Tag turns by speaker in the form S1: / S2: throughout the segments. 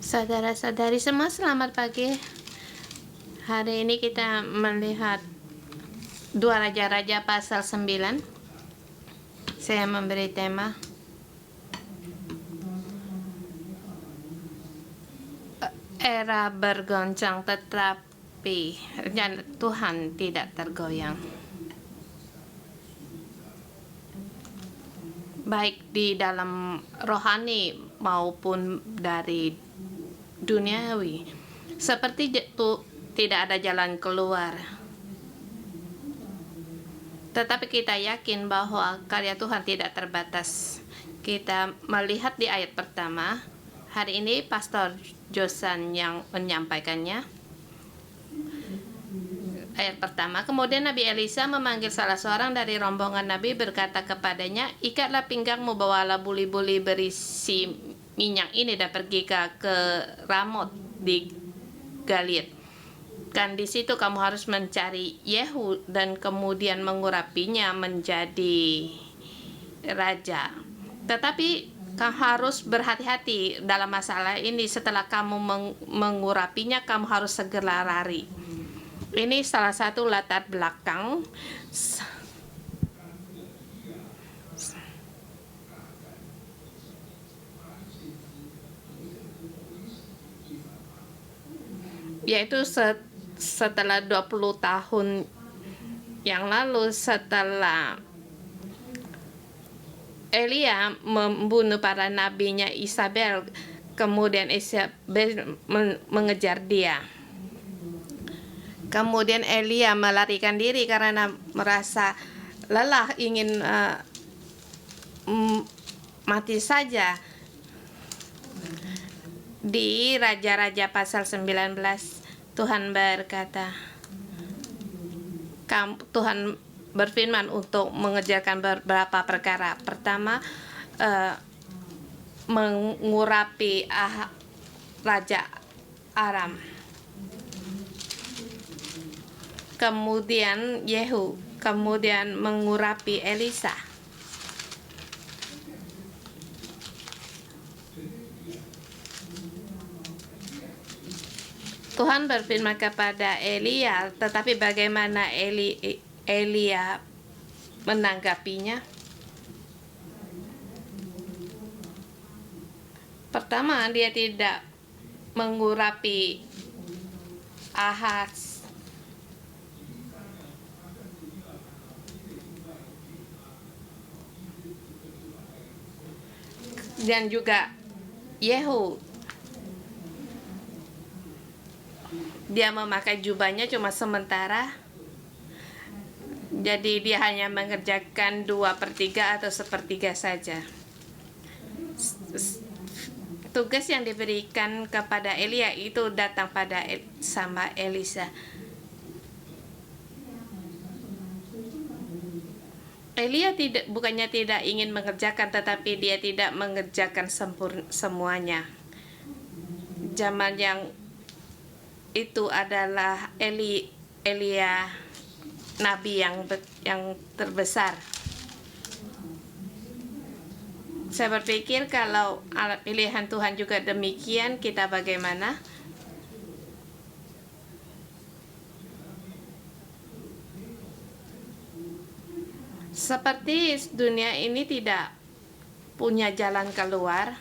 S1: Saudara-saudari semua, selamat pagi. Hari ini kita melihat 2 Raja-Raja pasal 9. Saya memberi tema era bergoncang tetapi rencana Tuhan tidak tergoyang. Baik di dalam rohani maupun dari duniawi. Seperti itu tidak ada jalan keluar. Tetapi kita yakin bahwa karya Tuhan tidak terbatas. Kita melihat di ayat pertama. Hari ini Pastor Josan yang menyampaikannya. Ayat pertama, kemudian Nabi Elisa memanggil salah seorang dari rombongan Nabi, berkata kepadanya, ikatlah pinggangmu, bawalah buli-buli berisi minyak ini dan pergi ke Ramot di Galiat. Kan di situ kamu harus mencari Yehu dan kemudian mengurapinya menjadi raja. Tetapi kamu harus berhati-hati dalam masalah ini. Setelah kamu mengurapinya, kamu harus segera lari. Ini salah satu latar belakang yaitu setelah 20 tahun yang lalu, setelah Elia membunuh para nabinya Isabel, kemudian Isabel mengejar dia. Kemudian Elia melarikan diri karena merasa lelah, ingin mati saja. Di Raja-Raja pasal 19, Tuhan berkata, Tuhan berfirman untuk mengerjakan beberapa perkara. Pertama, mengurapi Raja Aram. Kemudian Yehu, kemudian mengurapi Elisa. Tuhan berfirman kepada Elia, tetapi bagaimana Elia menanggapinya? Pertama, dia tidak mengurapi Ahaz. Dan juga Yehu, dia memakai jubahnya cuma sementara. Jadi dia hanya mengerjakan 2/3 atau 1/3 saja. Tugas yang diberikan kepada Elia itu datang pada sama Elisa. Elia bukannya tidak ingin mengerjakan, tetapi dia tidak mengerjakan semuanya. Zaman yang itu adalah Elia nabi yang terbesar. Saya berpikir kalau pilihan Tuhan juga demikian, kita bagaimana? Seperti dunia ini tidak punya jalan keluar,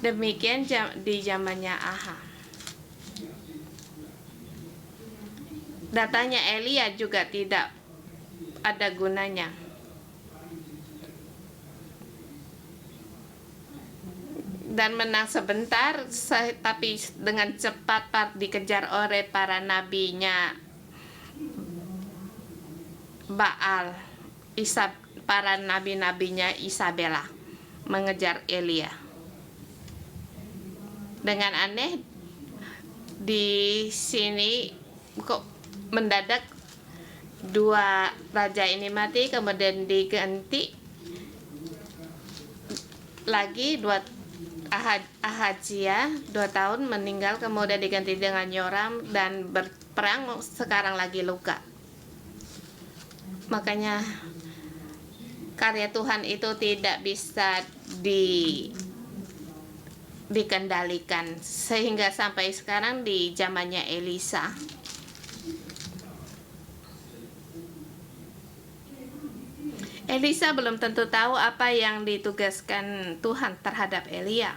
S1: demikian di zamannya Ahab. Datanya Elia juga tidak ada gunanya. Dan menang sebentar, tapi dengan cepat dikejar oleh para nabinya Baal. Para nabi-nabinya Isabella mengejar Elia. Dengan aneh, di sini kok mendadak 2 raja ini mati, kemudian diganti lagi Ahazia 2 tahun meninggal, kemudian diganti dengan Yoram dan berperang, sekarang lagi luka. Makanya karya Tuhan itu tidak bisa dikendalikan sehingga sampai sekarang di zamannya Elisa. Elisa belum tentu tahu apa yang ditugaskan Tuhan terhadap Elia.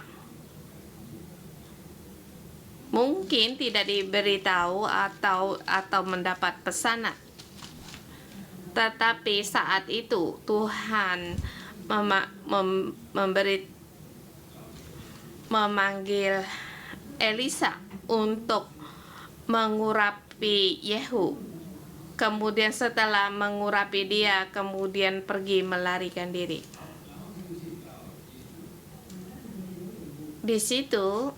S1: Mungkin tidak diberitahu atau mendapat pesanan. Tetapi saat itu Tuhan memanggil Elisa untuk mengurapi Yehu. Kemudian setelah mengurapi dia, kemudian pergi melarikan diri. Di situ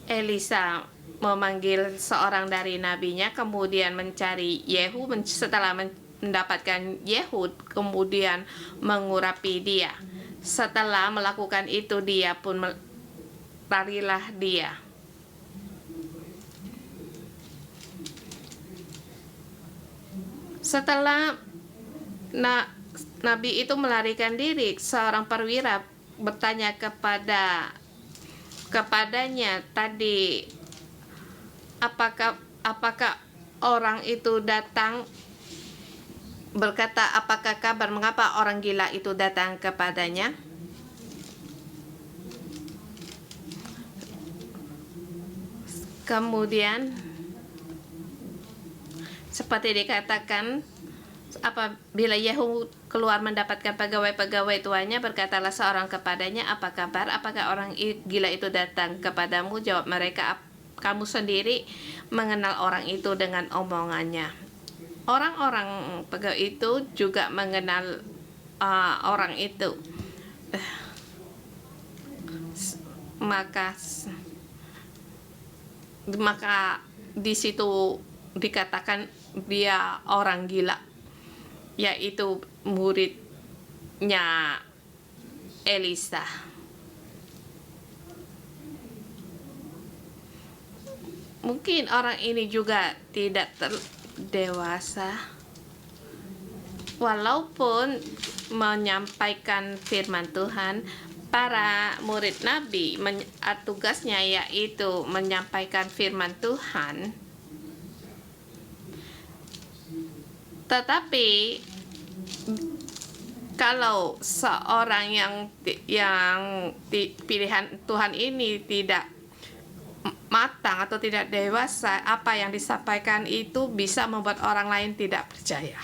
S1: Elisa memanggil seorang dari nabinya, kemudian mencari Yehu. Setelah mendapatkan Yehu, kemudian mengurapi dia. Setelah melakukan itu, dia pun larilah dia. Setelah Nabi itu melarikan diri, seorang perwira bertanya kepadanya tadi, apakah orang itu datang, berkata, apakah kabar, mengapa orang gila itu datang kepadanya? Kemudian seperti dikatakan, apabila Yehu keluar mendapatkan pegawai-pegawai tuannya, berkatalah seorang kepadanya, apa kabar, apakah orang gila itu datang kepadamu? Jawab mereka, kamu sendiri mengenal orang itu dengan omongannya. Orang-orang pegawai itu juga mengenal orang itu. Maka di situ dikatakan dia orang gila, yaitu muridnya Elisa. Mungkin orang ini juga tidak dewasa, walaupun menyampaikan firman Tuhan. Para murid Nabi tugasnya yaitu menyampaikan firman Tuhan. Tetapi kalau seorang yang pilihan Tuhan ini tidak matang atau tidak dewasa, apa yang disampaikan itu bisa membuat orang lain tidak percaya.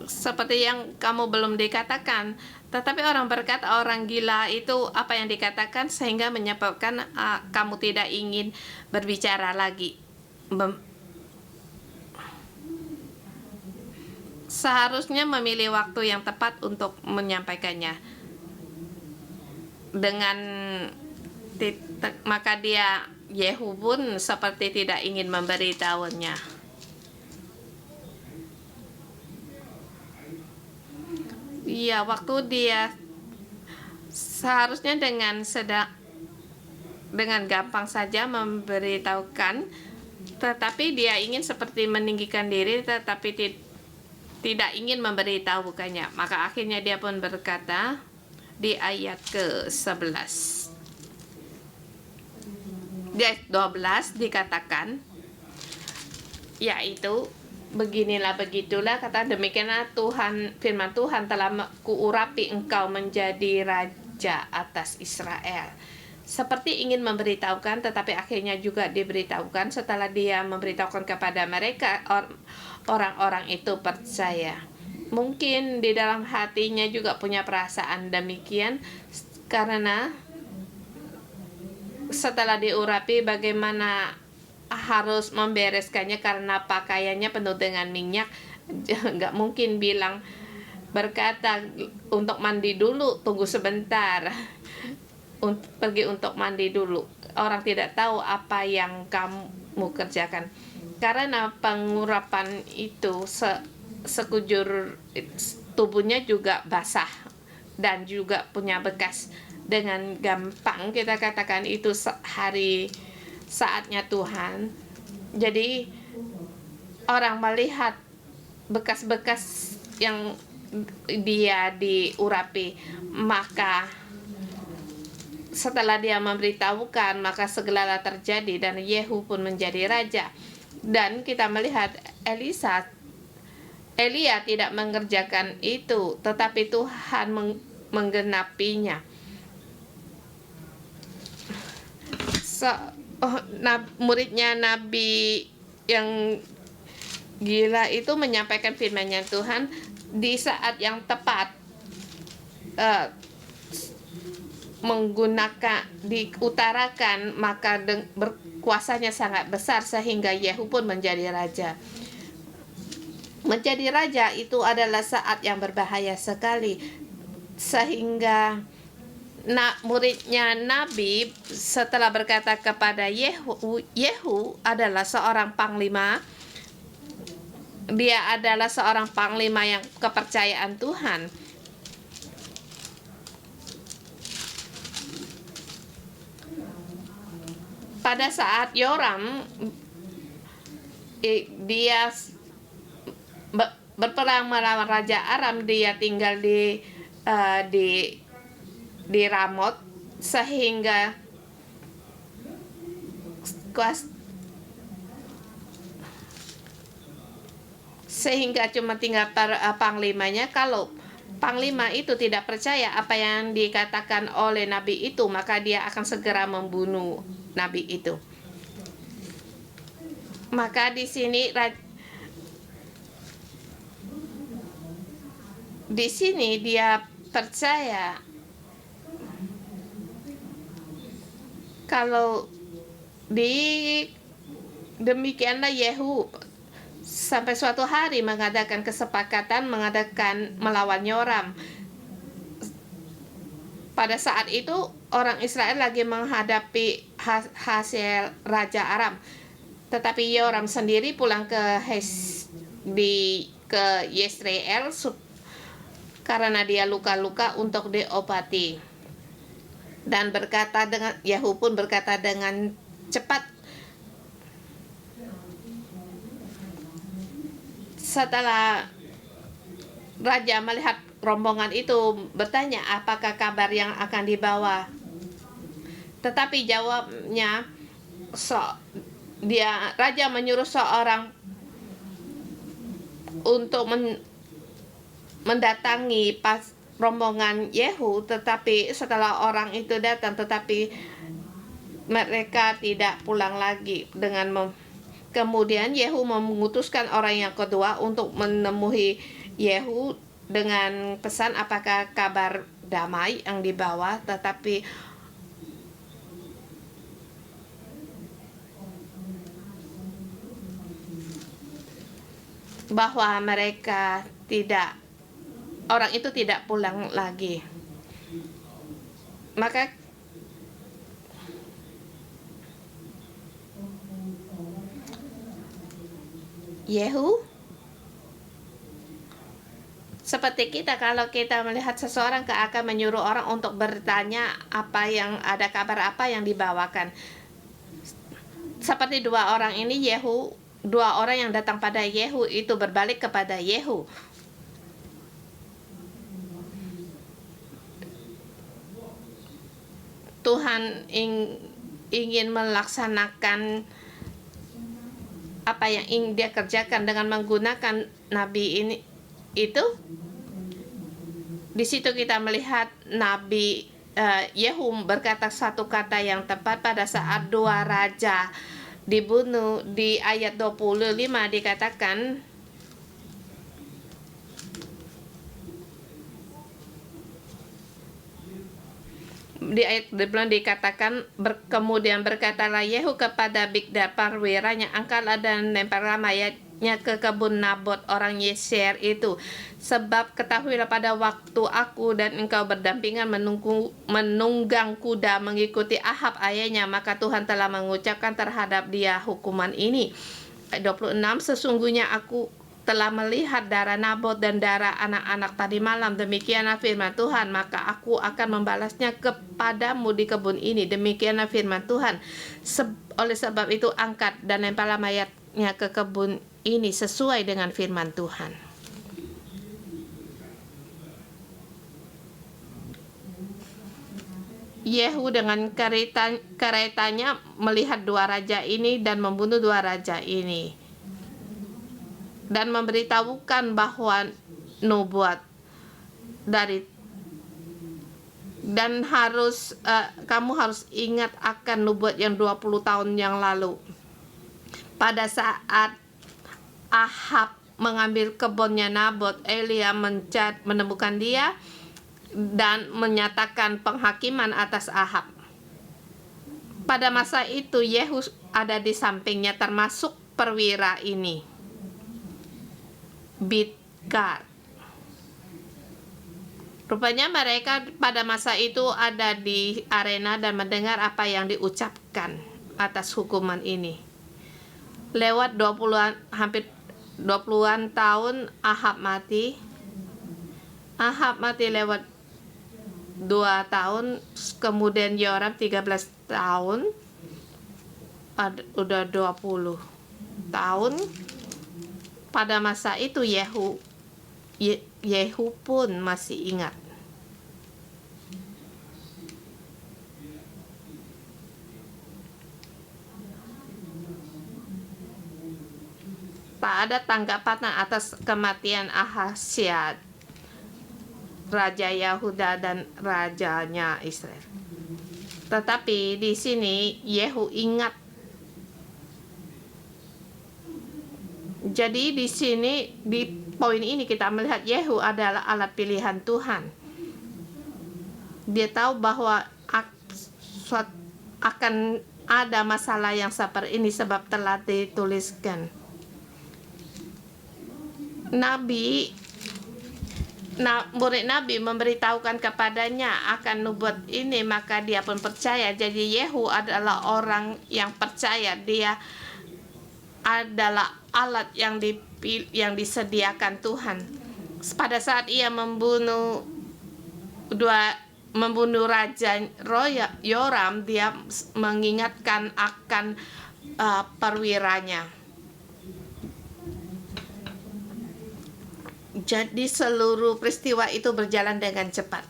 S1: Seperti yang kamu belum dikatakan, tetapi orang berkata orang gila itu apa yang dikatakan sehingga menyebabkan kamu tidak ingin berbicara lagi. Seharusnya memilih waktu yang tepat untuk menyampaikannya. Dengan maka dia Yehu pun seperti tidak ingin memberitahunya. Iya, waktu dia seharusnya dengan gampang saja memberitahukan, tetapi dia ingin seperti meninggikan diri, tetapi tidak ingin memberitahukannya. Maka akhirnya dia pun berkata di ayat ke-11, di ayat 12 dikatakan, yaitu beginilah begitulah, kata demikianlah Tuhan, firman Tuhan telah kuurapi engkau menjadi raja atas Israel. Seperti ingin memberitahukan, tetapi akhirnya juga diberitahukan. Setelah dia memberitahukan kepada mereka, orang-orang itu percaya. Mungkin di dalam hatinya juga punya perasaan demikian, karena setelah diurapi bagaimana harus membereskannya karena pakaiannya penuh dengan minyak. Nggak mungkin berkata untuk mandi dulu, tunggu sebentar, pergi untuk mandi dulu. Orang tidak tahu apa yang kamu kerjakan, karena pengurapan itu sekujur tubuhnya juga basah dan juga punya bekas. Dengan gampang kita katakan itu sehari saatnya Tuhan. Jadi orang melihat bekas-bekas yang dia diurapi, maka setelah dia memberitahukan, maka segala terjadi dan Yehu pun menjadi raja. Dan kita melihat Elia tidak mengerjakan itu, tetapi Tuhan menggenapinya. Muridnya Nabi yang gila itu menyampaikan firman-Nya Tuhan di saat yang tepat, menggunakan diutarakan, maka berkuasanya sangat besar sehingga Yehu pun menjadi raja. Menjadi raja itu adalah saat yang berbahaya sekali, sehingga muridnya Nabi setelah berkata kepada Yehu adalah seorang panglima. Dia adalah seorang panglima yang kepercayaan Tuhan. Pada saat Yoram dia berperang melawan Raja Aram, dia tinggal di Ramot, sehingga cuma tinggal panglimanya. Kalau panglima itu tidak percaya apa yang dikatakan oleh nabi itu, maka dia akan segera membunuh nabi itu. Maka di sini dia percaya kalau demikianlah Yehu sampai suatu hari mengadakan kesepakatan melawan Yoram. Pada saat itu orang Israel lagi menghadapi hasil Raja Aram, tetapi Yoram sendiri pulang ke Yesreel karena dia luka-luka untuk diobati. Dan Yehu pun berkata dengan cepat. Setelah raja melihat rombongan itu, bertanya apakah kabar yang akan dibawa. Tetapi jawabnya, raja menyuruh seorang untuk mendatangi rombongan Yehu, tetapi setelah orang itu datang, tetapi mereka tidak pulang lagi. Kemudian Yehu mengutuskan orang yang kedua untuk menemui Yehu dengan pesan apakah kabar damai yang dibawa, tetapi bahwa orang itu tidak pulang lagi. Maka Yehu seperti kita, kalau kita melihat seseorang akan menyuruh orang untuk bertanya ada kabar apa yang dibawakan. Seperti dua orang ini, dua orang yang datang pada Yehu itu berbalik kepada Yehu. Tuhan ingin melaksanakan apa yang ingin dia kerjakan dengan menggunakan nabi ini itu. Di situ kita melihat nabi Yehu berkata satu kata yang tepat pada saat dua raja dibunuh. Di ayat 25 dikatakan, kemudian berkatalah Yehu kepada Bigdad perwiranya, angkatlah dan lemparlah mayatnya ke kebun Nabot orang Yeser itu, sebab ketahuilah pada waktu aku dan engkau berdampingan menunggang kuda mengikuti Ahab ayahnya, maka Tuhan telah mengucapkan terhadap dia hukuman ini. Ayat 26, sesungguhnya aku telah melihat darah Nabot dan darah anak-anak tadi malam, demikianlah firman Tuhan, maka aku akan membalasnya kepadamu di kebun ini. Demikianlah firman Tuhan, Oleh sebab itu angkat dan lemparlah mayatnya ke kebun ini sesuai dengan firman Tuhan. Yehu dengan keretanya melihat dua raja ini dan membunuh dua raja ini, dan memberitahukan bahwa nubuat dari dan kamu harus ingat akan nubuat yang 20 tahun yang lalu. Pada saat Ahab mengambil kebunnya Nabot, Elia menemukan dia dan menyatakan penghakiman atas Ahab. Pada masa itu Yehu ada di sampingnya, termasuk perwira ini, Bidkar. Rupanya mereka pada masa itu ada di arena dan mendengar apa yang diucapkan atas hukuman ini. Lewat hampir 20-an tahun Ahab mati. Ahab mati lewat 2 tahun, kemudian Yoram 13 tahun, udah 20 tahun. Pada masa itu Yehu pun masih ingat. Tak ada tanggapan atas kematian Ahazia, raja Yahuda dan rajanya Israel. Tetapi di sini Yehu ingat. Jadi di sini di poin ini kita melihat Yehu adalah alat pilihan Tuhan. Dia tahu bahwa akan ada masalah yang seperti ini sebab telah dituliskan. Murid Nabi memberitahukan kepadanya akan nubuat ini, maka dia pun percaya. Jadi Yehu adalah orang yang percaya. Dia adalah alat yang disediakan Tuhan. Pada saat ia membunuh Raja Yoram, dia mengingatkan akan perwiranya. Jadi seluruh peristiwa itu berjalan dengan cepat.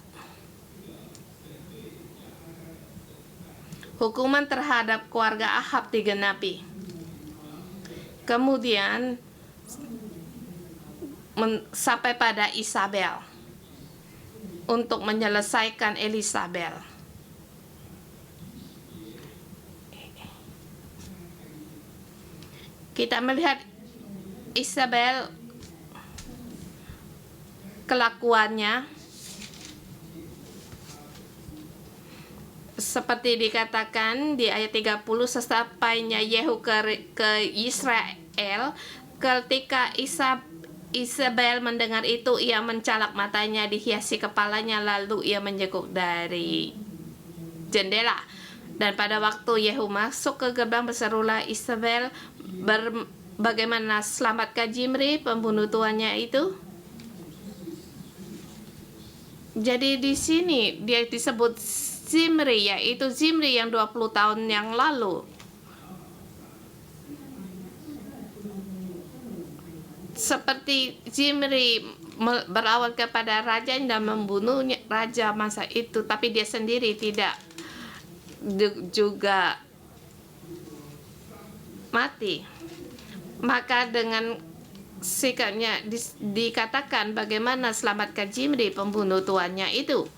S1: Hukuman terhadap keluarga Ahab digenapi. Kemudian sampai pada Isabel untuk menyelesaikan Elisabel. Kita melihat Isabel, kelakuannya seperti dikatakan di ayat 30, sesampainya Yehu ke Israel, ketika Isabel mendengar itu, ia mencalak matanya, dihiasi kepalanya, lalu ia menjenguk dari jendela. Dan pada waktu Yehu masuk ke gerbang, berserulah Isabel, bagaimana selamatkah Zimri, pembunuh tuannya itu? Jadi di sini dia disebut Zimri, yaitu Zimri yang 20 tahun yang lalu. Seperti Zimri berawal kepada raja dan membunuh raja masa itu, tapi dia sendiri tidak juga mati. Maka dengan sikapnya dikatakan bagaimana selamatkan Zimri, pembunuh tuannya itu.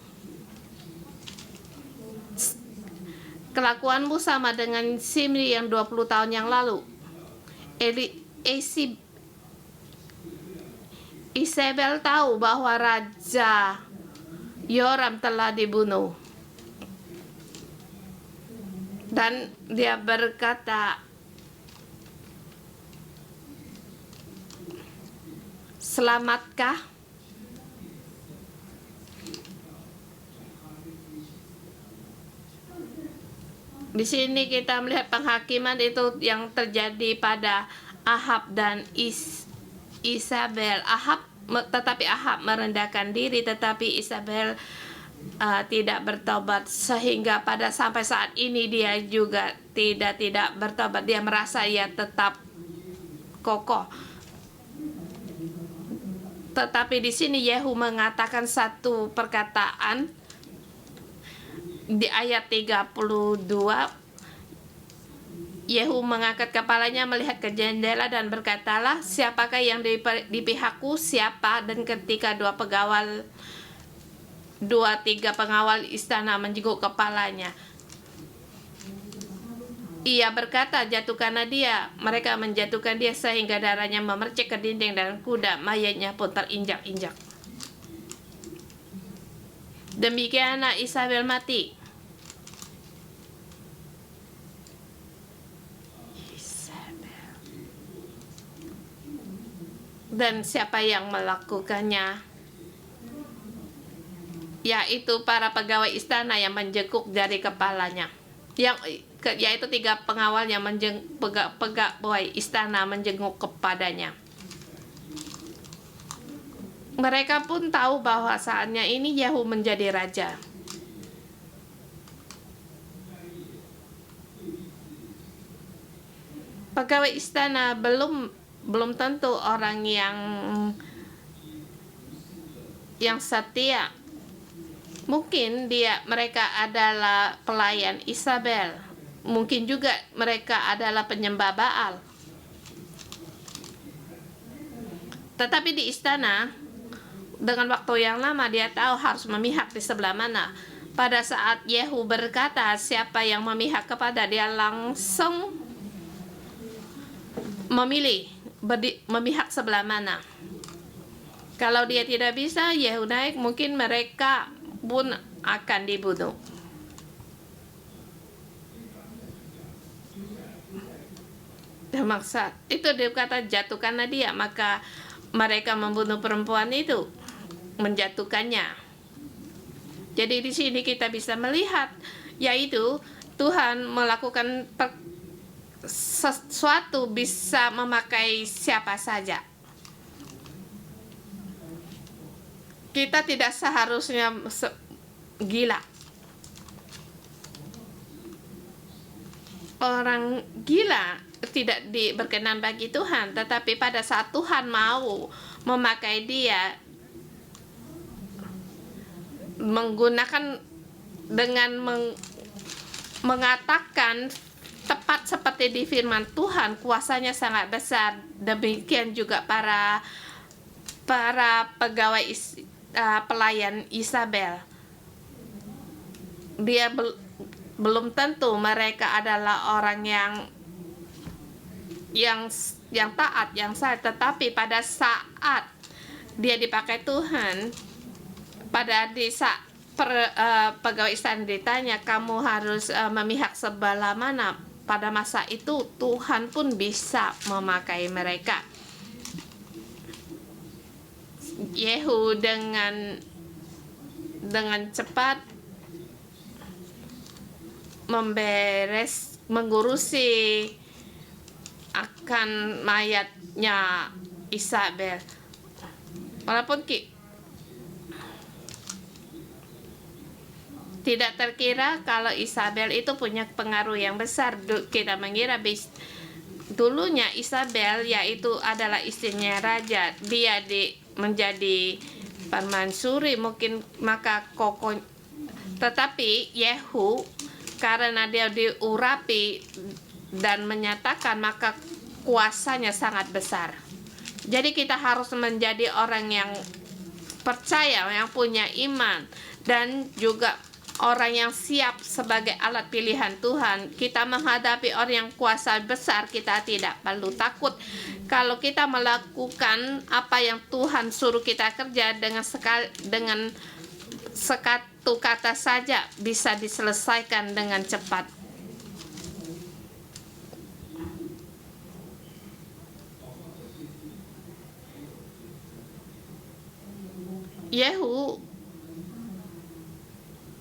S1: Kelakuanmu sama dengan Zimri yang 20 tahun yang lalu. Isabel tahu bahwa Raja Yoram telah dibunuh. Dan dia berkata, selamatkah? Di sini kita melihat penghakiman itu yang terjadi pada Ahab dan Isabel. Tetapi Ahab merendahkan diri, tetapi Isabel tidak bertobat, sehingga pada sampai saat ini dia juga tidak bertobat. Dia merasa ia tetap kokoh. Tetapi di sini Yehu mengatakan satu perkataan di ayat 32. Yehu mengangkat kepalanya melihat ke jendela dan berkatalah, siapakah yang di pihakku, siapa? Dan ketika tiga pengawal istana menjenguk kepalanya, ia berkata, jatuhkanlah dia. Mereka menjatuhkan dia sehingga darahnya memercik ke dinding dan kuda, mayatnya pun terinjak-injak. Demikianlah Isabel mati. Dan siapa yang melakukannya? Yaitu para pegawai istana yang menjenguk jari kepalanya. Yaitu tiga pengawal yang pegawai istana menjenguk kepadanya. Mereka pun tahu bahwa saatnya ini Yehu menjadi raja. Pegawai istana belum tentu orang yang setia. Mungkin mereka adalah pelayan Isabel. Mungkin juga mereka adalah penyembah Baal. Tetapi di istana, dengan waktu yang lama dia tahu harus memihak di sebelah mana. Pada saat Yehu berkata siapa yang memihak kepada dia, langsung memilih memihak sebelah mana. Kalau dia tidak bisa, Yehu naik, mungkin mereka pun akan dibunuh. Maksa itu dia kata, jatuhkanlah dia. Maka mereka membunuh perempuan itu, menjatuhkannya. Jadi di sini kita bisa melihat, yaitu Tuhan melakukan sesuatu bisa memakai siapa saja. Kita tidak seharusnya gila. Orang gila tidak berkenan bagi Tuhan, tetapi pada saat Tuhan mau memakai dia, menggunakan dengan mengatakan tepat seperti di firman Tuhan, kuasanya sangat besar. Demikian juga para pegawai pelayan Isabel. Dia belum tentu mereka adalah orang yang taat, yang sah, tetapi pada saat dia dipakai Tuhan, di saat pegawai istana ditanya, kamu harus memihak sebelah mana? Pada masa itu Tuhan pun bisa memakai mereka. Yehu dengan cepat mengurusi akan mayatnya Isabel. Walaupun tidak terkira kalau Isabel itu punya pengaruh yang besar. Kita mengira dulunya Isabel yaitu adalah istrinya raja. Dia menjadi permansuri mungkin, maka kokoh. Tetapi Yehu karena dia diurapi dan menyatakan, maka kuasanya sangat besar. Jadi kita harus menjadi orang yang percaya, yang punya iman, dan juga orang yang siap sebagai alat pilihan Tuhan. Kita menghadapi orang yang kuasa besar, kita tidak perlu takut. Kalau kita melakukan apa yang Tuhan suruh kita kerja dengan satu kata saja, bisa diselesaikan dengan cepat. Yehu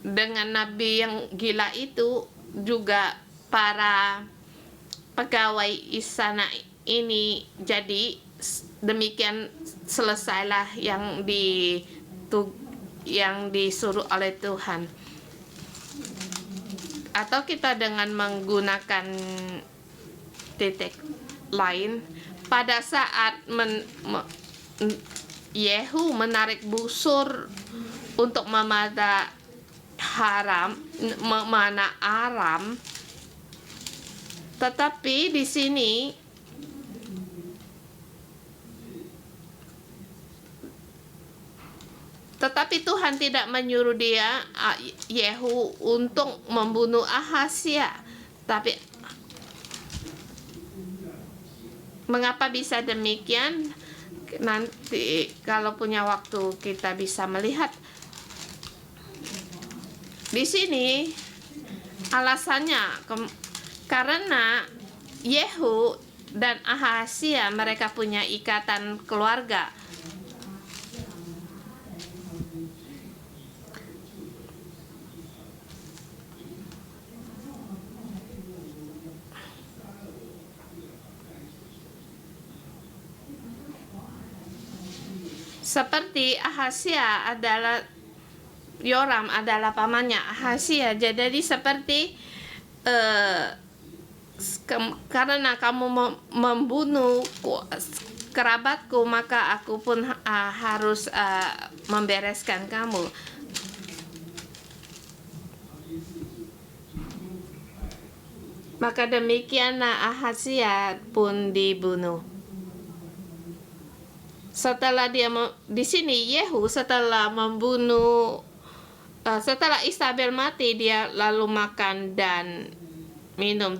S1: dengan nabi yang gila itu, juga para pegawai istana ini, jadi demikian selesailah yang yang disuruh oleh Tuhan. Atau kita dengan menggunakan titik lain, pada saat Yehu menarik busur untuk memanah Aram, tetapi di sini Tuhan tidak menyuruh Yehu untuk membunuh Ahazia. Tapi mengapa bisa demikian? Nanti kalau punya waktu kita bisa melihat. Di sini alasannya karena Yehu dan Ahazia mereka punya ikatan keluarga. Seperti Ahazia adalah Yoram adalah pamannya Ahazia. Jadi seperti karena kamu membunuh kerabatku, maka aku pun harus membereskan kamu. Maka demikianlah Ahazia pun dibunuh. Setelah di sini Yehu setelah membunuh setelah Isabel mati, dia lalu makan dan minum.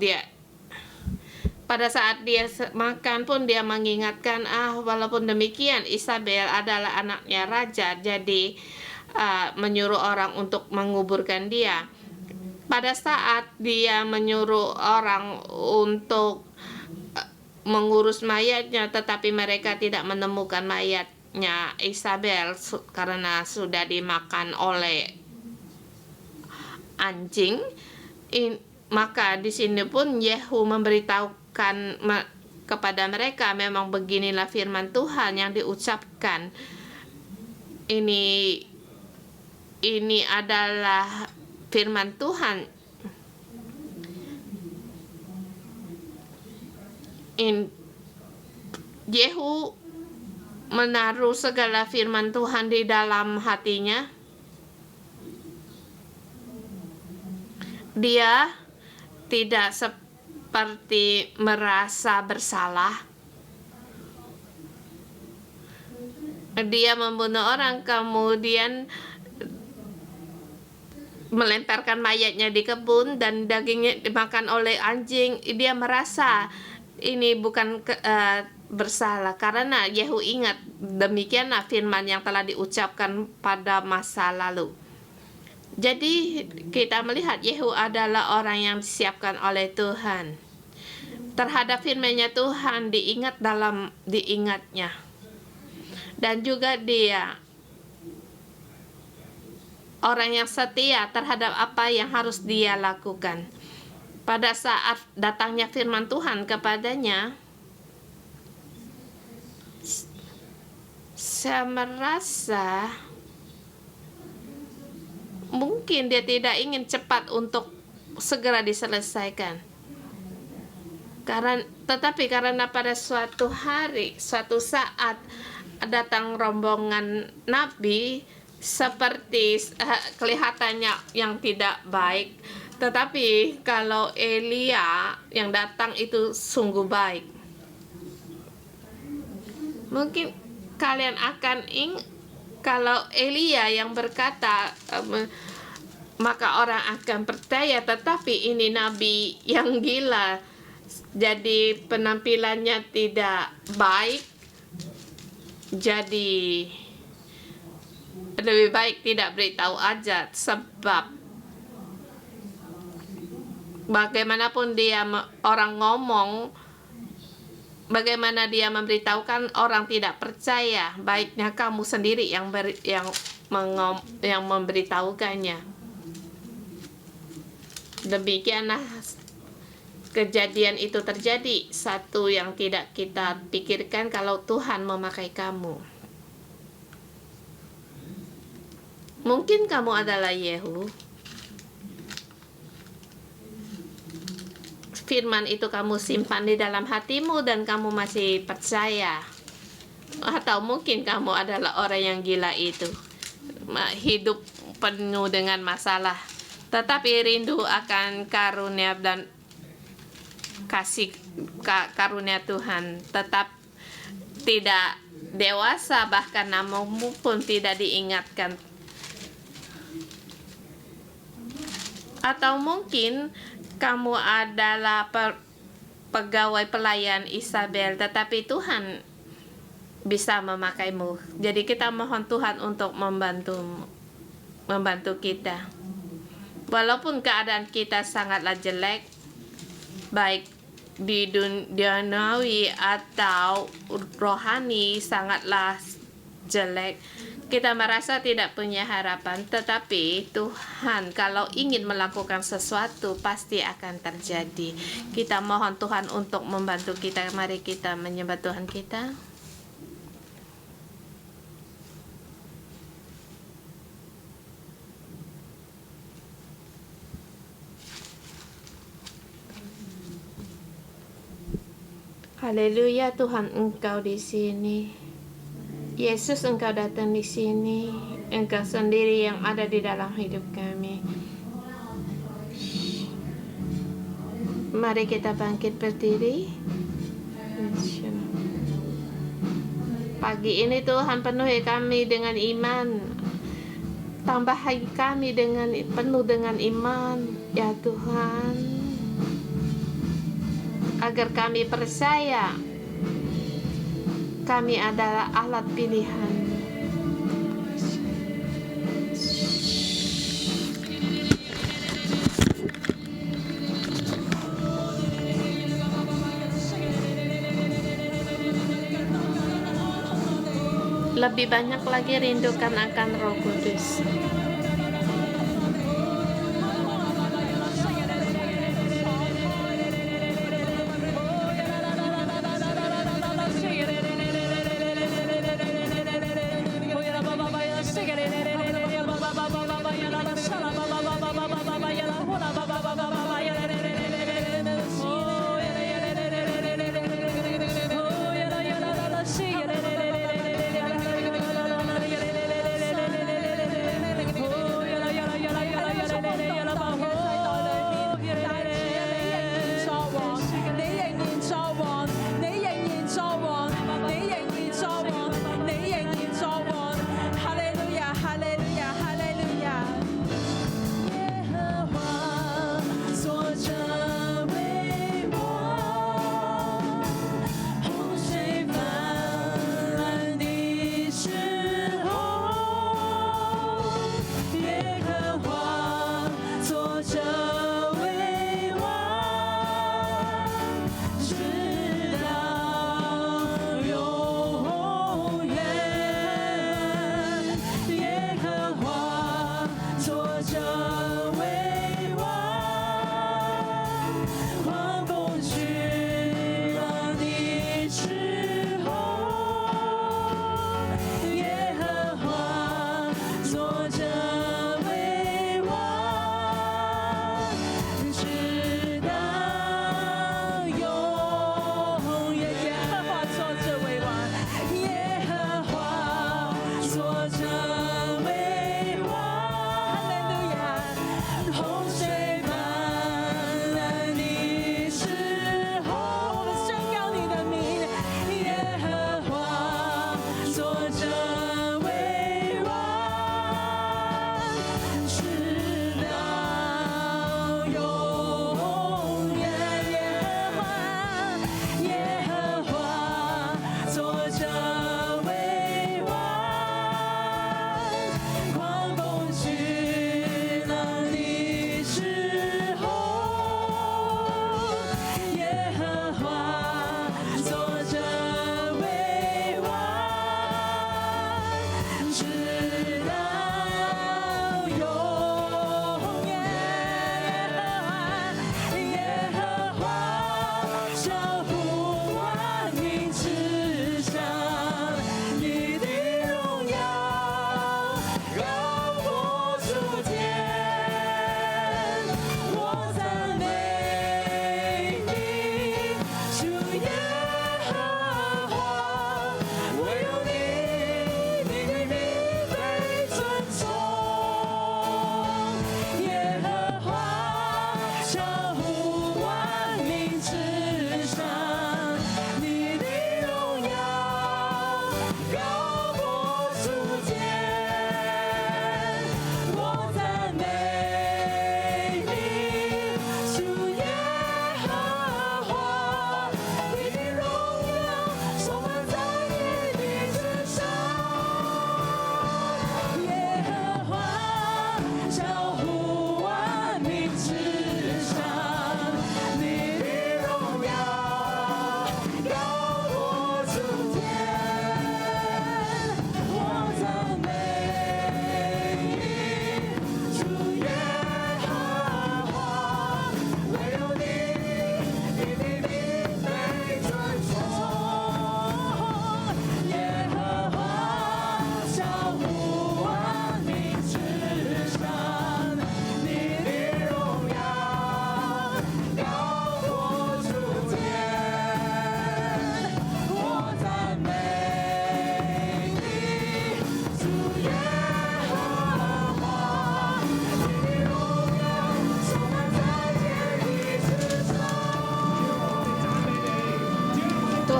S1: Pada saat dia makan pun dia mengingatkan, walaupun demikian Isabel adalah anaknya raja, jadi menyuruh orang untuk menguburkan dia. Pada saat dia menyuruh orang untuk mengurus mayatnya, tetapi mereka tidak menemukan mayatnya Isabel karena sudah dimakan oleh anjing. Maka di sini pun Yehu memberitahukan kepada mereka, memang beginilah firman Tuhan yang diucapkan. Ini adalah firman Tuhan. Yehu menaruh segala firman Tuhan di dalam hatinya. Dia tidak seperti merasa bersalah. Dia membunuh orang, kemudian melemparkan mayatnya di kebun dan dagingnya dimakan oleh anjing. Dia merasa ini bukan bersalah karena Yehu ingat demikianlah firman yang telah diucapkan pada masa lalu. Jadi kita melihat Yehu adalah orang yang disiapkan oleh Tuhan. Terhadap firman-Nya Tuhan diingatnya. Dan juga dia orang yang setia terhadap apa yang harus dia lakukan. Pada saat datangnya firman Tuhan kepadanya, saya merasa mungkin dia tidak ingin cepat untuk segera diselesaikan. Tetapi karena pada suatu hari, suatu saat datang rombongan nabi seperti kelihatannya yang tidak baik. Tetapi kalau Elia yang datang itu sungguh baik. Mungkin kalian akan kalau Elia yang berkata, maka orang akan percaya, tetapi ini nabi yang gila. Jadi penampilannya tidak baik. Jadi lebih baik tidak beritahu aja, sebab bagaimanapun dia orang ngomong, bagaimana dia memberitahukan orang tidak percaya, baiknya kamu sendiri yang memberitahukannya. Demikianlah kejadian itu terjadi, satu yang tidak kita pikirkan kalau Tuhan memakai kamu. Mungkin kamu adalah Yehu. Firman itu kamu simpan di dalam hatimu dan kamu masih percaya. Atau mungkin kamu adalah orang yang gila itu, hidup penuh dengan masalah, tetapi rindu akan karunia dan kasih karunia Tuhan, tetap tidak dewasa, bahkan namamu pun tidak diingatkan. Atau mungkin kamu adalah pegawai pelayan Isabel, tetapi Tuhan bisa memakaimu. Jadi kita mohon Tuhan untuk membantu kita. Walaupun keadaan kita sangatlah jelek, baik di duniawi atau rohani sangatlah jelek, kita merasa tidak punya harapan, tetapi Tuhan kalau ingin melakukan sesuatu pasti akan terjadi. Kita mohon Tuhan untuk membantu kita. Mari kita menyembah Tuhan kita. Haleluya, Tuhan Engkau di sini. Yesus, Engkau datang di sini. Engkau sendiri yang ada di dalam hidup kami. Mari kita bangkit berdiri. Pagi ini Tuhan penuhi kami dengan iman. Tambahi kami penuh dengan iman, ya Tuhan. Agar kami percaya kami adalah alat pilihan. Lebih banyak lagi rindukan akan Roh Kudus.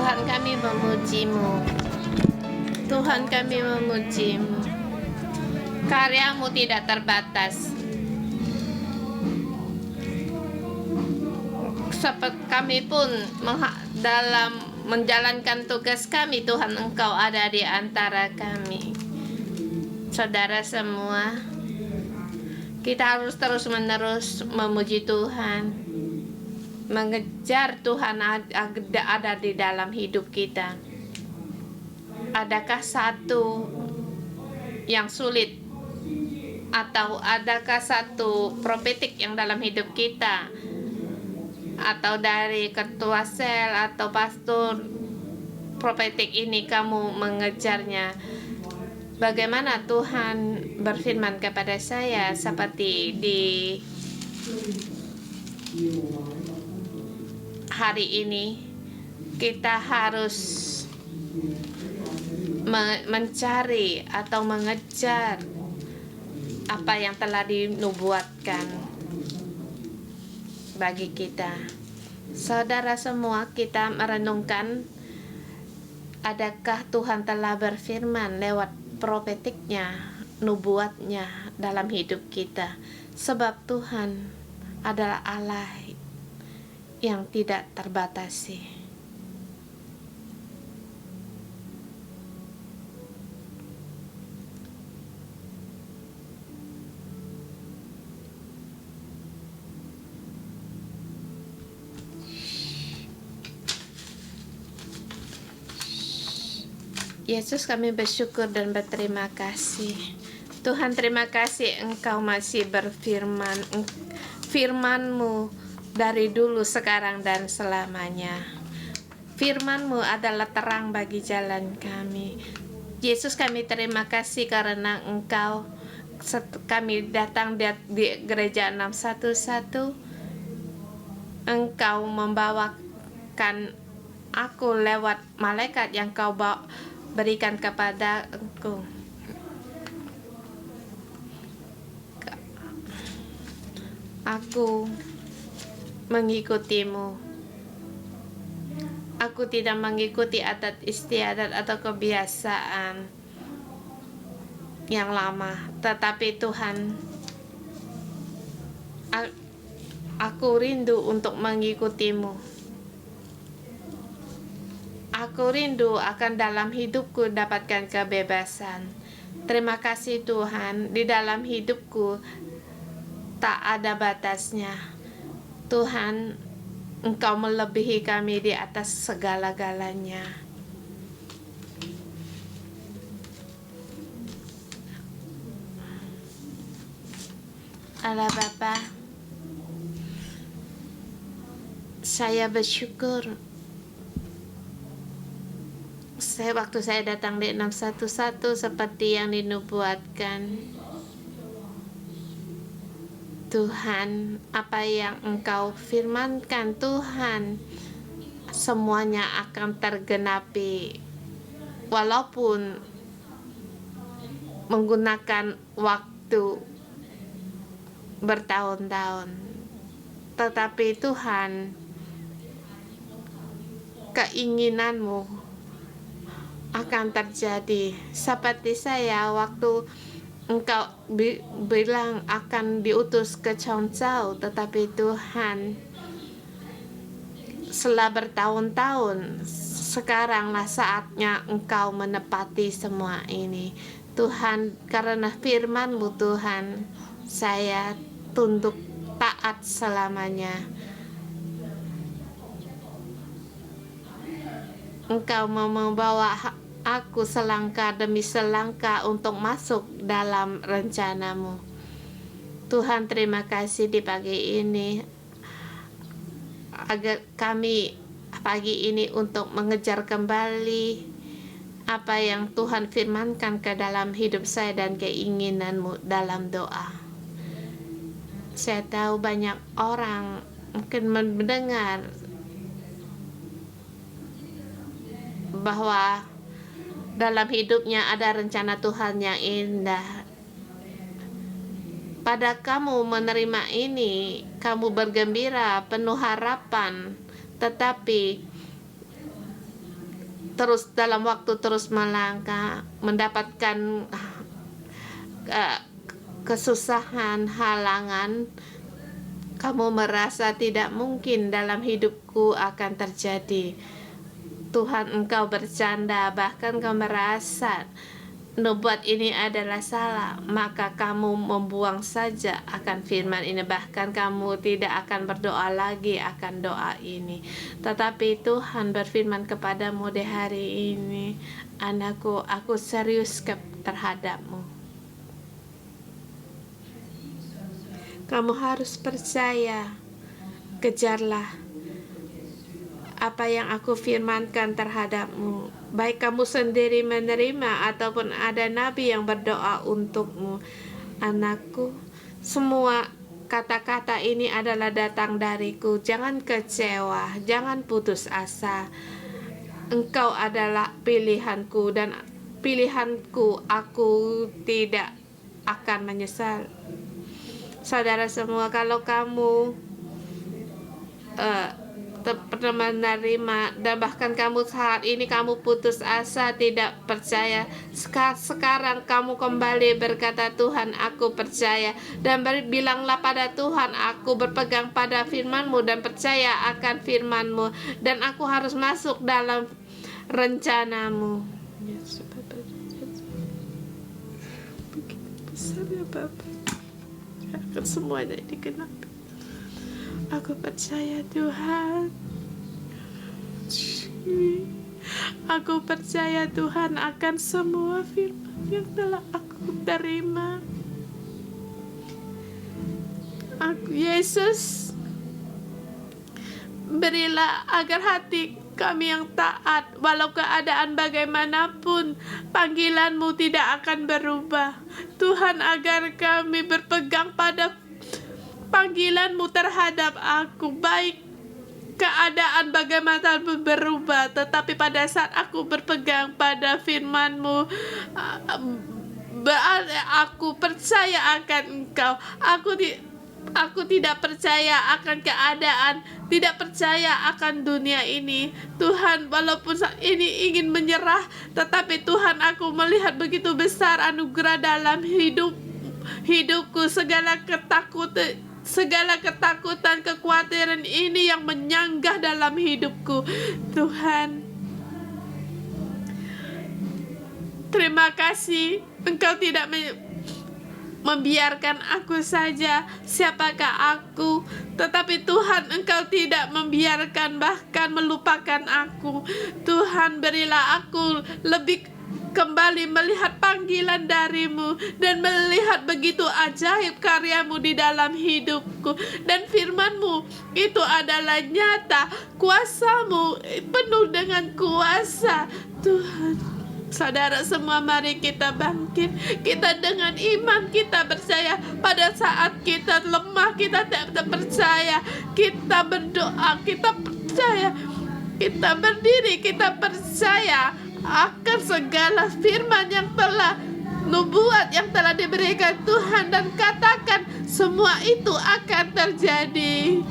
S1: Tuhan kami memuji-Mu. Tuhan kami memuji-Mu. Karya-Mu tidak terbatas. Seperti kami pun dalam menjalankan tugas kami, Tuhan, Engkau ada di antara kami. Saudara semua, kita harus terus-menerus memuji Tuhan, mengejar Tuhan ada di dalam hidup kita. Adakah satu yang sulit, atau adakah satu profetik yang dalam hidup kita, atau dari ketua sel atau pastor, profetik ini kamu mengejarnya? Bagaimana Tuhan berfirman kepada saya seperti di hari ini, kita harus mencari atau mengejar apa yang telah dinubuatkan bagi kita. Saudara semua, kita merenungkan, adakah Tuhan telah berfirman lewat profetiknya, nubuatnya dalam hidup kita? Sebab Tuhan adalah Allah yang tidak terbatasi. Yesus, kami bersyukur dan berterima kasih. Tuhan, terima kasih Engkau masih berfirman. Firman-Mu dari dulu, sekarang, dan selamanya. Firman-Mu adalah terang bagi jalan kami. Yesus, kami terima kasih karena Engkau, kami datang di gereja 611, Engkau membawakan aku lewat malaikat yang Kau berikan kepada Engkau. Aku mengikuti-Mu. Aku tidak mengikuti adat istiadat atau kebiasaan yang lama, tetapi Tuhan, aku rindu untuk mengikuti-Mu. Aku rindu akan dalam hidupku dapatkan kebebasan. Terima kasih Tuhan, di dalam hidupku tak ada batasnya. Tuhan, Engkau melebihi kami di atas segala-galanya. Allah Bapa, saya bersyukur waktu saya datang di 611 seperti yang dinubuatkan. Tuhan, apa yang Engkau firmankan, Tuhan, semuanya akan tergenapi, walaupun menggunakan waktu bertahun-tahun. Tetapi Tuhan, keinginan-Mu akan terjadi. Seperti saya, waktu Engkau bilang akan diutus ke Chongzhou, tetapi Tuhan, setelah bertahun-tahun, sekaranglah saatnya Engkau menepati semua ini. Tuhan, karena firman-Mu Tuhan, saya tunduk taat selamanya. Engkau mau membawa aku selangkah demi selangkah untuk masuk dalam rencana-Mu. Tuhan, terima kasih di pagi ini, agar kami pagi ini untuk mengejar kembali apa yang Tuhan firmankan ke dalam hidup saya dan keinginan-Mu dalam doa. Saya tahu banyak orang mungkin mendengar bahwa dalam hidupnya ada rencana Tuhan yang indah. Pada kamu menerima ini, kamu bergembira, penuh harapan. Tetapi terus dalam waktu terus melangkah, mendapatkan kesusahan, halangan, kamu merasa tidak mungkin dalam hidupku akan terjadi. Tuhan, engkau bercanda, bahkan kau merasa nubuat ini adalah salah, maka kamu membuang saja akan firman ini. Bahkan kamu tidak akan berdoa lagi akan doa ini. Tetapi Tuhan berfirman kepadamu di hari ini, anakku, aku serius terhadapmu. Kamu harus percaya, kejarlah apa yang aku firmankan terhadapmu. Baik kamu sendiri menerima ataupun ada nabi yang berdoa untukmu. Anakku, semua kata-kata ini adalah datang dariku. Jangan kecewa, jangan putus asa. Engkau adalah pilihanku, dan pilihanku aku tidak akan menyesal. Saudara semua, kalau kamu pernah menerima dan bahkan kamu saat ini kamu putus asa, tidak percaya, sekarang kamu kembali berkata, Tuhan, aku percaya, dan bilanglah pada Tuhan, aku berpegang pada firman-Mu dan percaya akan firman-Mu, dan aku harus masuk dalam rencana-Mu. Yesus, begitu besar ya Bapak, akan semuanya digenapi. Aku percaya Tuhan. Aku percaya Tuhan akan semua firman yang telah aku terima. Yesus, berilah agar hati kami yang taat, walau keadaan bagaimanapun, panggilan-Mu tidak akan berubah. Tuhan, agar kami berpegang pada panggilan-Mu terhadap aku, baik keadaan bagaimanapun berubah, tetapi pada saat aku berpegang pada firman-Mu, aku percaya akan Engkau. Aku tidak percaya akan keadaan, tidak percaya akan dunia ini. Tuhan, walaupun saat ini ingin menyerah, tetapi Tuhan, aku melihat begitu besar anugerah dalam hidupku. Segala ketakutan, kekhawatiran ini yang menyanggah dalam hidupku. Tuhan, terima kasih Engkau tidak membiarkan aku saja. Siapakah aku? Tetapi Tuhan, Engkau tidak membiarkan, bahkan melupakan aku. Tuhan, berilah aku lebih kembali melihat panggilan dari-Mu dan melihat begitu ajaib karya-Mu di dalam hidupku. Dan firman-Mu itu adalah nyata, kuasa-Mu penuh dengan kuasa. Tuhan, saudara semua, mari kita bangkit. Kita dengan iman kita percaya. Pada saat kita lemah, kita tidak percaya, kita berdoa, kita percaya, kita berdiri, kita percaya akan segala firman yang telah, nubuat yang telah diberikan Tuhan, dan katakan semua itu akan terjadi.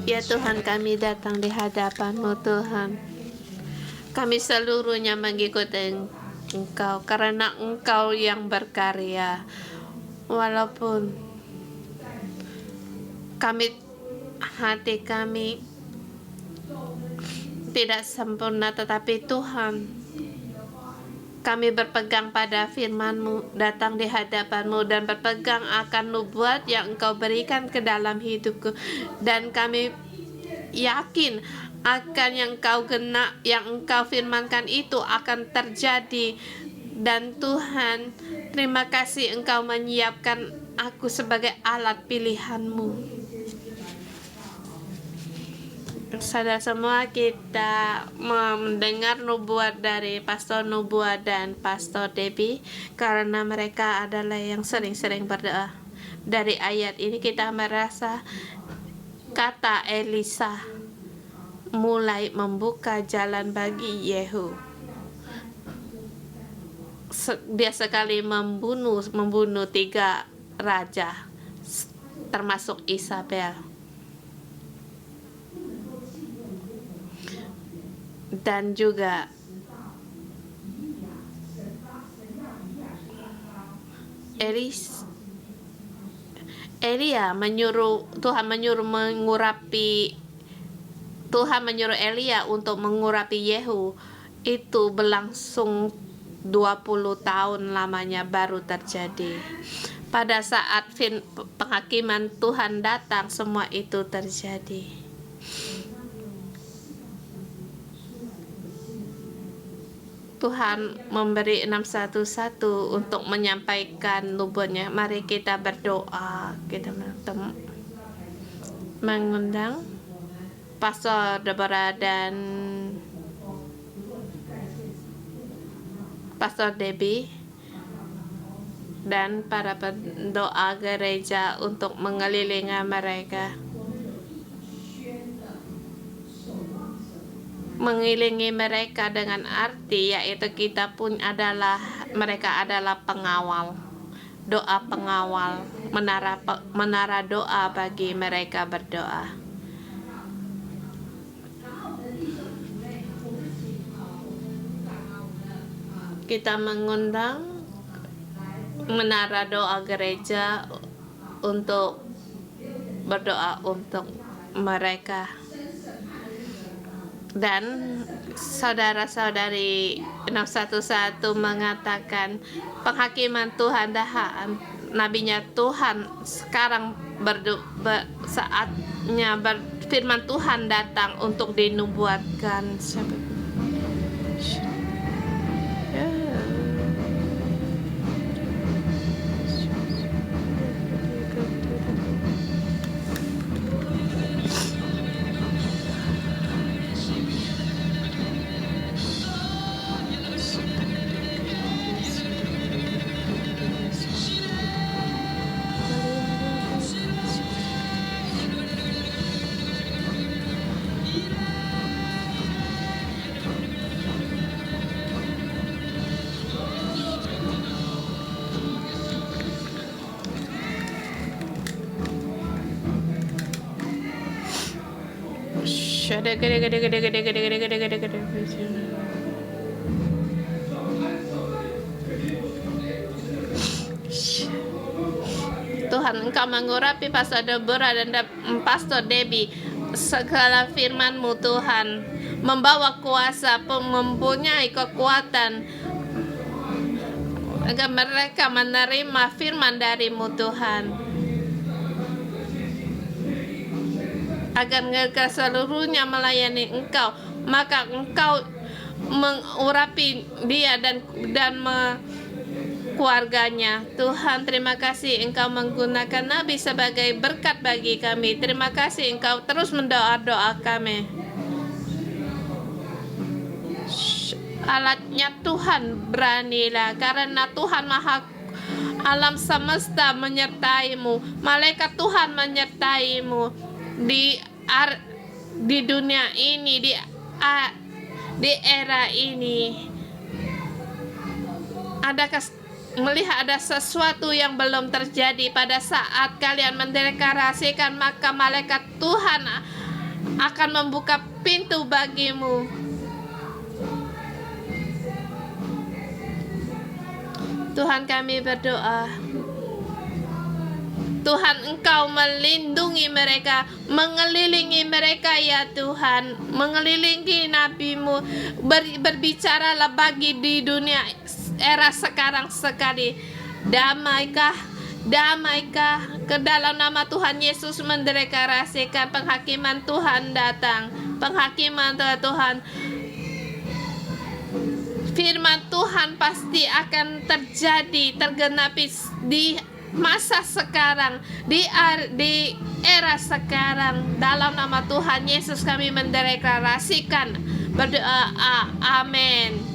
S1: Ya Tuhan, kami datang di hadapan-Mu Tuhan. Kami seluruhnya mengikuti Engkau, karena Engkau yang berkarya. Walaupun hati kami tidak sempurna, tetapi Tuhan, kami berpegang pada firman-Mu, datang di hadapan-Mu, dan berpegang akan nubuat yang Engkau berikan ke dalam hidupku. Dan kami yakin akan yang Engkau firmankan itu akan terjadi. Dan Tuhan, terima kasih Engkau menyiapkan aku sebagai alat pilihan-Mu. Saudara semua, kita mendengar nubuat dari Pastor Nubuat dan Pastor Debbie, karena mereka adalah yang sering-sering berdoa. Dari ayat ini kita merasa kata Elisa mulai membuka jalan bagi Yehu. Dia sekali membunuh 3 raja, termasuk Isabel. Dan juga Elia Tuhan menyuruh Elia untuk mengurapi Yehu. Itu berlangsung 20 tahun lamanya baru terjadi. Pada saat penghakiman Tuhan datang, semua itu terjadi. Tuhan memberi 611 untuk menyampaikan nubuatnya. Mari kita berdoa. Kita mengundang Pastor Deborah dan Pastor Debbie dan para pendoa gereja untuk mengelilingi mereka. Mengiringi mereka dengan arti, yaitu mereka adalah pengawal, doa pengawal, menara doa bagi mereka berdoa. Kita mengundang menara doa gereja untuk berdoa untuk mereka. Dan saudara-saudari 611 mengatakan penghakiman Tuhan nabinya Tuhan sekarang saatnya firman Tuhan datang untuk dinubuatkan. Tuhan, Engkau mengurapi Pastor Deborah dan Pastor Debbie. Segala firman-Mu Tuhan membawa kuasa, mempunyai kekuatan agar mereka menerima firman dari-Mu Tuhan, agar mereka seluruhnya melayani Engkau. Maka Engkau mengurapi dia dan keluarganya. Tuhan, terima kasih Engkau menggunakan Nabi sebagai berkat bagi kami. Terima kasih Engkau terus mendoa-doa kami. Alatnya Tuhan, beranilah, karena Tuhan Maha alam semesta menyertai-Mu, malaikat Tuhan menyertai-Mu di dunia ini, di era ini. Melihat ada sesuatu yang belum terjadi pada saat kalian mendeklarasikan, maka malaikat Tuhan akan membuka pintu bagimu. Tuhan, kami berdoa, Tuhan, Engkau melindungi mereka, mengelilingi mereka ya Tuhan, mengelilingi nabi-Mu, berbicaralah bagi di dunia era sekarang sekali. Damaikah ke dalam nama Tuhan Yesus mendeklarasikan penghakiman Tuhan datang, penghakiman Tuhan. Firman Tuhan pasti akan terjadi, tergenapi di masa sekarang, di era sekarang. Dalam nama Tuhan Yesus kami mendeklarasikan, berdoa, amin.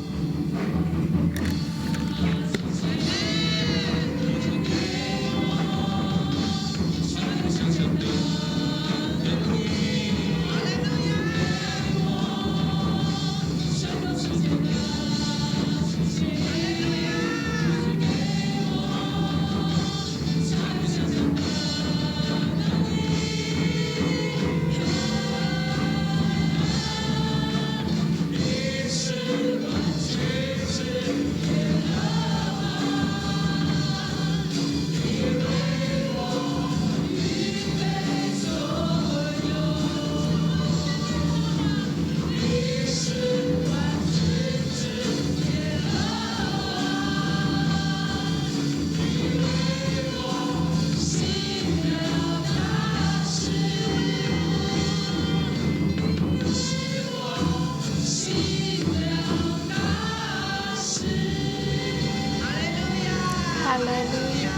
S1: Haleluya.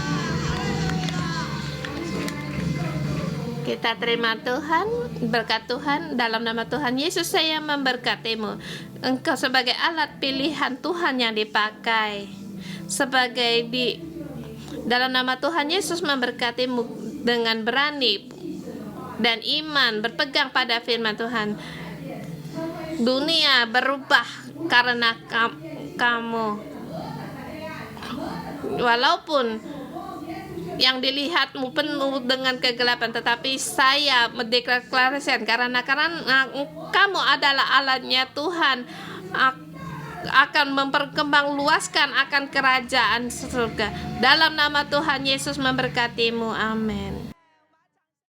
S1: Kita terima Tuhan, berkat Tuhan, dalam nama Tuhan Yesus saya memberkatimu. Engkau sebagai alat pilihan Tuhan yang dipakai, sebagai dalam nama Tuhan Yesus memberkatimu dengan berani dan iman berpegang pada firman Tuhan. Dunia berubah karena kamu. Walaupun yang dilihatmu penuh dengan kegelapan, tetapi saya mendeklarasikan karena kamu adalah alatnya Tuhan, akan memperkembang luaskan akan kerajaan surga. Dalam nama Tuhan Yesus memberkatimu, amin.